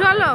চলো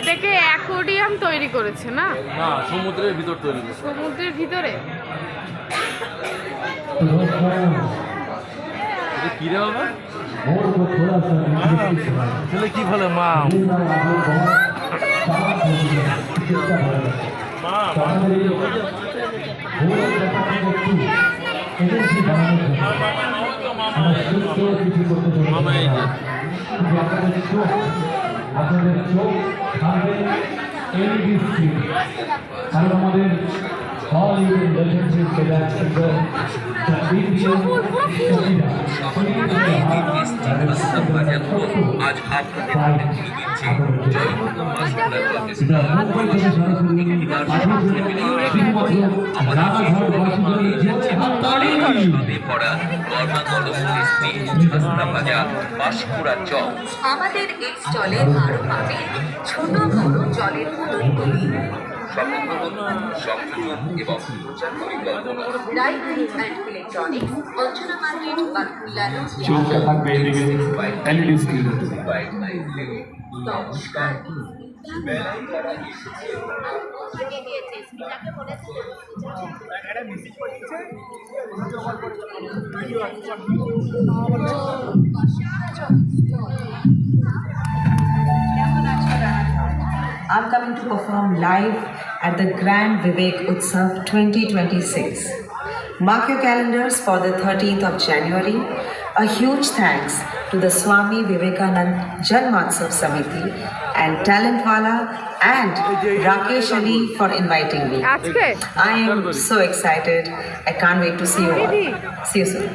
দেখে অ্যাকোয়ারিয়াম তৈরি করেছে না? না, সমুদ্রের ভিতর তৈরি করেছে। সমুদ্রের ভিতরে কি রে বাবা? ছেলে কি বলে? মা মামা এই যে আপনাদের চোখ থাকবে এই দৃষ্টি, কারণ আমাদের হলিউড লেজেন্ডারি ক্যারেক্টার আজ আপনাদের হাতে তুলে দিচ্ছি জয়গুরু আমাদের এই স্টলে আরো পাবেন ছোট বড় জলের পুতুলগুলি, সংযোজন এবং প্রচার পরিকল্পনা। Rifle and electronics, Anjana market, Bankura. চোখটা থাকবে এদিকে এলইডি স্ক্রিন। নমস্কার। I'm coming to perform live at the Grand Vivek Utsav 2026. Mark your calendars for the 13th of January. A huge thanks to the Swami Vivekanand Janmatsav Samiti and Talentwala and Rakesh Ali for inviting me. আজকে I am so excited. I can't wait to see you all. See you soon.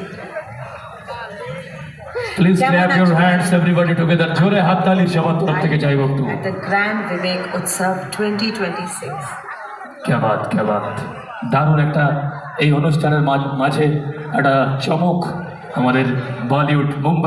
Please clap your hands everybody together. জোরে হাততালি সবার তরফ থেকে চাইব একটু। At the Grand Vivek Utsav 2026. क्या बात দারুণ একটা এই অনুষ্ঠানের মাঝে একটা চমক আমাদের বলিউড মুম্বাই